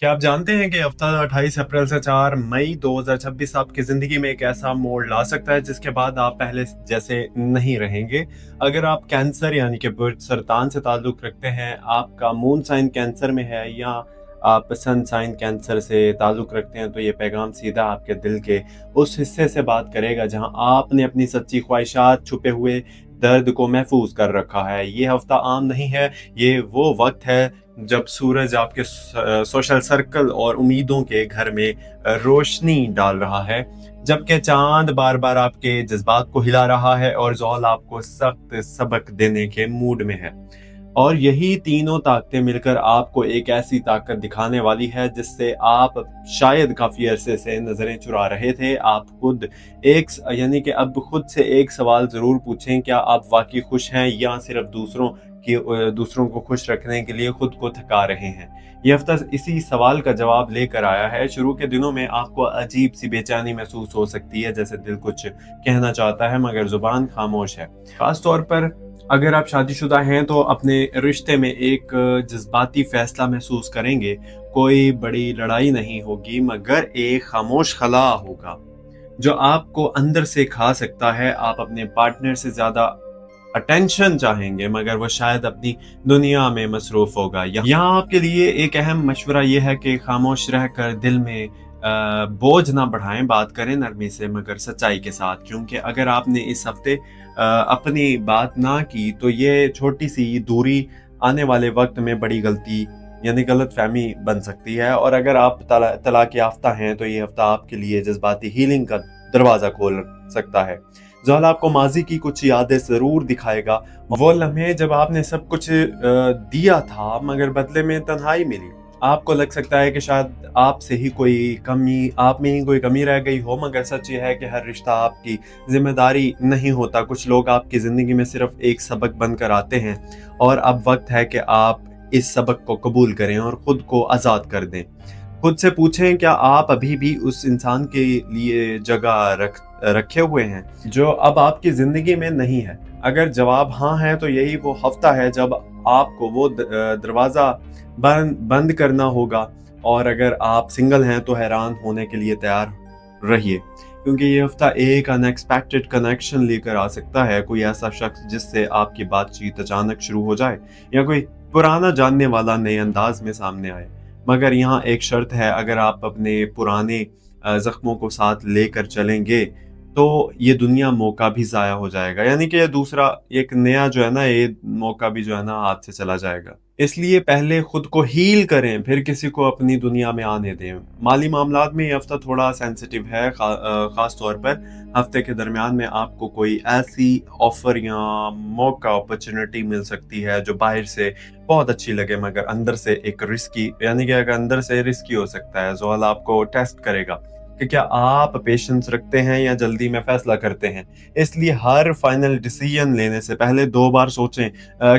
क्या आप जानते हैं कि हफ्ता 28 अप्रैल से 4 मई 2026 आपकी ज़िंदगी में एक ऐसा मोड़ ला सकता है जिसके बाद आप पहले जैसे नहीं रहेंगे। अगर आप कैंसर यानी कि सरतान से ताल्लुक़ रखते हैं, आपका मून साइन कैंसर में है या आप सन साइन कैंसर से ताल्लुक़ रखते हैं, तो ये पैगाम सीधा आपके दिल के उस हिस्से से बात करेगा जहां आपने अपनी सच्ची ख्वाहिशात, छुपे हुए दर्द को महफूज कर रखा है। ये हफ्ता आम नहीं है, ये वो वक्त है जब सूरज आपके सोशल सर्कल और उम्मीदों के घर में रोशनी डाल रहा है, जबकि चांद बार बार आपके जज्बात को हिला रहा है और ज़ोहल आपको सख्त सबक देने के मूड में है। और यही तीनों ताकतें मिलकर आपको एक ऐसी ताकत दिखाने वाली है जिससे आप शायद काफ़ी अरसे से नज़रें चुरा रहे थे। आप खुद एक यानी कि अब खुद से एक सवाल ज़रूर पूछें, क्या आप वाकई खुश हैं या सिर्फ दूसरों को खुश रखने के लिए खुद को थका रहे हैं। ये हफ्ता इसी सवाल का जवाब लेकर आया है। शुरू के दिनों में आपको अजीब सी बेचैनी महसूस हो सकती है, जैसे दिल कुछ कहना चाहता है मगर जुबान खामोश है। खास तौर पर अगर आप शादीशुदा हैं तो अपने रिश्ते में एक जज्बाती फैसला महसूस करेंगे। कोई बड़ी लड़ाई नहीं होगी मगर एक खामोश खला होगा जो आपको अंदर से खा सकता है। आप अपने पार्टनर से ज्यादा अटेंशन चाहेंगे मगर वो शायद अपनी दुनिया में मसरूफ होगा। यहाँ आपके लिए एक अहम मशवरा ये है कि खामोश रहकर दिल में बोझ ना बढ़ाएं, बात करें नरमी से मगर सच्चाई के साथ, क्योंकि अगर आपने इस हफ्ते अपनी बात ना की तो ये छोटी सी दूरी आने वाले वक्त में बड़ी गलती यानी गलत फहमी बन सकती है। और अगर आप तलाक याफ्ता हैं तो ये हफ्ता आपके लिए जज्बाती हीलिंग का दरवाज़ा खोल सकता है। ज़ोहल आपको माजी की कुछ यादें ज़रूर दिखाएगा, वो लम्हे जब आपने सब कुछ दिया था मगर बदले में तन्हाई मिली। आपको लग सकता है कि शायद आप में ही कोई कमी रह गई हो, मगर सच ये है कि हर रिश्ता आपकी जिम्मेदारी नहीं होता। कुछ लोग आपकी ज़िंदगी में सिर्फ एक सबक बनकर आते हैं और अब वक्त है कि आप इस सबक को कबूल करें और खुद को आज़ाद कर दें। खुद से पूछें, क्या आप अभी भी उस इंसान के लिए जगह रखे हुए हैं जो अब आपकी ज़िंदगी में नहीं है। अगर जवाब हाँ है तो यही वो हफ्ता है जब आपको वो दरवाज़ा बंद करना होगा। और अगर आप सिंगल हैं तो हैरान होने के लिए तैयार रहिए, क्योंकि ये हफ्ता एक अनएक्सपेक्टेड कनेक्शन लेकर आ सकता है। कोई ऐसा शख्स जिससे आपकी बातचीत अचानक शुरू हो जाए या कोई पुराना जानने वाला नए अंदाज में सामने आए। मगर यहाँ एक शर्त है, अगर आप अपने पुराने जख्मों को साथ लेकर चलेंगे तो ये दुनिया मौका भी ज़ाया हो जाएगा, यानी कि दूसरा एक नया जो है ना, ये मौका भी जो है ना हाथ से चला जाएगा। इसलिए पहले खुद को हील करें, फिर किसी को अपनी दुनिया में आने दें। माली मामलात में ये हफ्ता थोड़ा सेंसिटिव है, खास तौर पर हफ्ते के दरमियान में आपको कोई ऐसी ऑफर या मौका अपॉर्चुनिटी मिल सकती है जो बाहर से बहुत अच्छी लगे मगर अंदर से एक रिस्की यानी कि अगर अंदर से रिस्की हो सकता है। ज़ोहल आपको टेस्ट करेगा कि क्या आप पेशेंस रखते हैं या जल्दी में फैसला करते हैं। इसलिए हर फाइनल डिसीजन लेने से पहले 2 बार सोचें।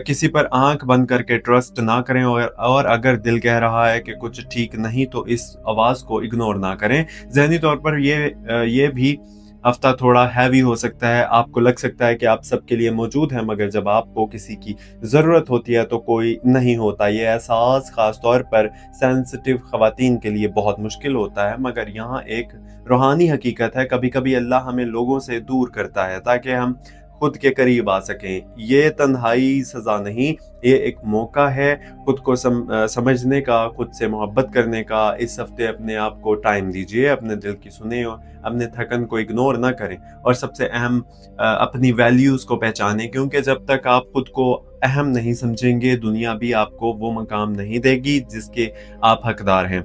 किसी पर आंख बंद करके ट्रस्ट ना करें और अगर दिल कह रहा है कि कुछ ठीक नहीं तो इस आवाज़ को इग्नोर ना करें। ज़हनी तौर पर ये भी हफ्ता थोड़ा हैवी हो सकता है। आपको लग सकता है कि आप सबके लिए मौजूद हैं मगर जब आपको किसी की ज़रूरत होती है तो कोई नहीं होता। ये एहसास खास तौर पर सेंसिटिव ख़वातीन के लिए बहुत मुश्किल होता है, मगर यहाँ एक रूहानी हकीकत है। कभी कभी अल्लाह हमें लोगों से दूर करता है ताकि हम खुद के करीब आ सकें। ये तन्हाई सज़ा नहीं, ये एक मौका है खुद को समझने का, खुद से मोहब्बत करने का। इस हफ्ते अपने आप को टाइम दीजिए, अपने दिल की सुने और अपने थकन को इग्नोर ना करें। और सबसे अहम, अपनी वैल्यूज़ को पहचानें, क्योंकि जब तक आप खुद को अहम नहीं समझेंगे दुनिया भी आपको वो मकाम नहीं देगी जिसके आप हकदार हैं।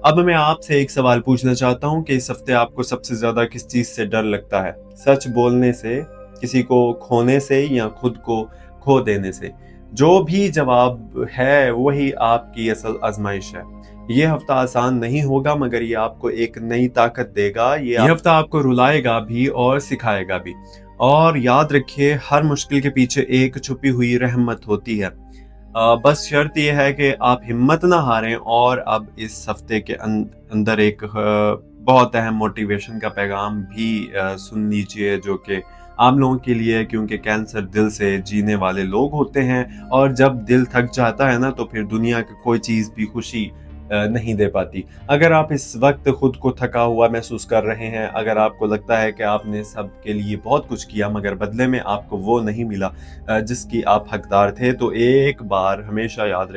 अब मैं आपसे एक सवाल पूछना चाहता हूँ कि इस हफ्ते आपको सबसे ज़्यादा किस चीज़ से डर लगता है? सच बोलने से, किसी को खोने से या खुद को खो देने से? जो भी जवाब है वही आपकी असल आजमाइश है। ये हफ्ता आसान नहीं होगा मगर ये आपको एक नई ताकत देगा। ये हफ्ता आपको रुलाएगा भी और सिखाएगा भी। और याद रखिए, हर मुश्किल के पीछे एक छुपी हुई रहमत होती है। बस शर्त यह है कि आप हिम्मत ना हारें। और अब इस हफ्ते के अंदर एक बहुत अहम मोटिवेशन का पैगाम भी सुन लीजिए, जो कि आम लोगों के लिए, क्योंकि कैंसर दिल से जीने वाले लोग होते हैं और जब दिल थक जाता है ना तो फिर दुनिया की कोई चीज़ भी खुशी नहीं दे पाती। अगर आप इस वक्त खुद को थका हुआ महसूस कर रहे हैं, अगर आपको लगता है कि आपने सबके लिए बहुत कुछ किया मगर बदले में आपको वो नहीं मिला जिसकी आप हकदार थे, तो एक बात हमेशा याद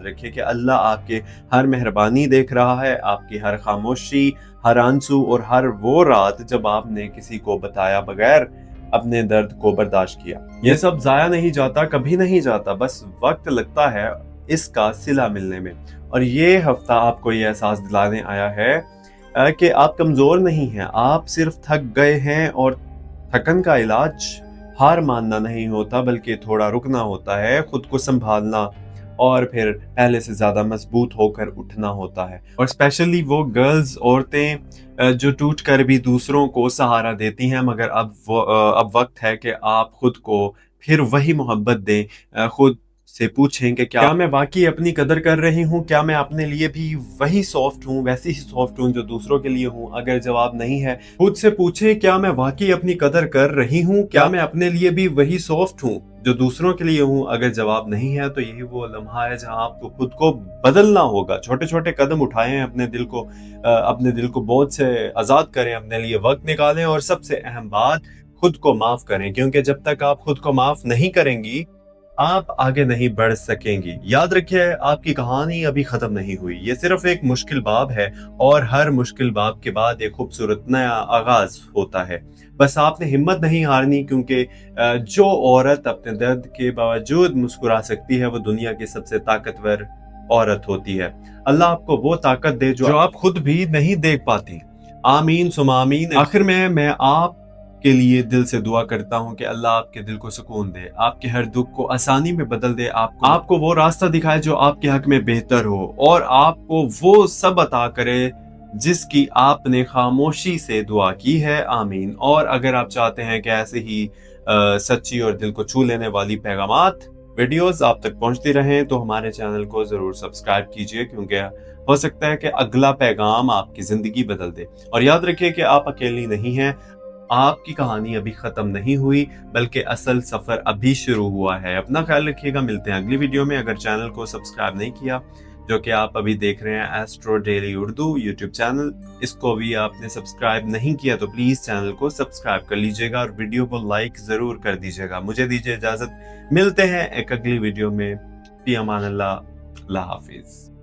रखिए कि अल्लाह आपके हर मेहरबानी देख रहा है, आपकी हर खामोशी, हर आंसू और हर वो रात जब आपने किसी को बताया बगैर अपने दर्द को बर्दाश्त किया। ये सब जाया नहीं जाता, कभी नहीं जाता, बस वक्त लगता है इसका सिला मिलने में। और ये हफ्ता आपको ये एहसास दिलाने आया है कि आप कमजोर नहीं हैं, आप सिर्फ थक गए हैं। और थकन का इलाज हार मानना नहीं होता, बल्कि थोड़ा रुकना होता है, खुद को संभालना और फिर पहले से ज्यादा मजबूत होकर उठना होता है। और स्पेशली वो गर्ल्स, औरतें जो टूट कर भी दूसरों को सहारा देती हैं, मगर अब वक्त है कि आप खुद को फिर वही मोहब्बत दें। खुद से पूछें कि क्या मैं वाकई अपनी कदर कर रही हूँ, क्या मैं अपने लिए भी वही सॉफ्ट हूँ, वैसी ही सॉफ्ट हूँ जो दूसरों के लिए हूँ। अगर जवाब नहीं है, खुद से पूछें क्या मैं वाकई अपनी कदर कर रही हूँ, क्या मैं अपने लिए भी वही सॉफ्ट हूँ जो दूसरों के लिए हूँ। अगर जवाब नहीं है तो यही वो लम्हा है जहाँ आपको खुद को बदलना होगा। छोटे छोटे कदम उठाएं, अपने दिल को बोझ से आजाद करें, अपने लिए वक्त निकालें और सबसे अहम बात, खुद को माफ करें, क्योंकि जब तक आप खुद को माफ नहीं करेंगी आप आगे नहीं बढ़ सकेंगी। याद रखिए, आपकी कहानी अभी खत्म नहीं हुई, ये सिर्फ एक मुश्किल बाब है और हर मुश्किल बाब के बाद एक खूबसूरत नया आगाज होता है। बस आपने हिम्मत नहीं हारनी, क्योंकि जो औरत अपने दर्द के बावजूद मुस्कुरा सकती है वो दुनिया की सबसे ताकतवर औरत होती है। अल्लाह आपको वो ताकत दे जो आप खुद भी नहीं देख पाती। आमीन सुमा आमीन। आखिर में मैं आप के लिए दिल से दुआ करता हूँ कि अल्लाह आपके दिल को सुकून दे, आपके हर दुख को आसानी में बदल दे, आपको वो रास्ता दिखाए जो आपके हक में बेहतर हो, और आपको वो सब अता करे जिसकी आपने खामोशी से दुआ की है। आमीन। और अगर आप चाहते हैं कि ऐसे ही सच्ची और दिल को छू लेने वाली पैगामात वीडियोस आप तक पहुंचती रहें, तो हमारे चैनल को जरूर सब्सक्राइब कीजिए, क्योंकि हो सकता है कि अगला पैगाम आपकी जिंदगी बदल दे। और याद रखिए कि आप अकेली नहीं हैं, आपकी कहानी अभी खत्म नहीं हुई, बल्कि असल सफर अभी शुरू हुआ है। अपना ख्याल रखिएगा, मिलते हैं अगली वीडियो में। अगर चैनल को सब्सक्राइब नहीं किया, जो कि आप अभी देख रहे हैं astro daily Urdu YouTube channel, इसको भी आपने सब्सक्राइब नहीं किया तो प्लीज चैनल को सब्सक्राइब कर लीजिएगा और वीडियो को लाइक जरूर कर दीजिएगा। मुझे दीजिए इजाजत, मिलते हैं एक अगली वीडियो में। फी अमान अल्लाह, अल्लाह हाफिज।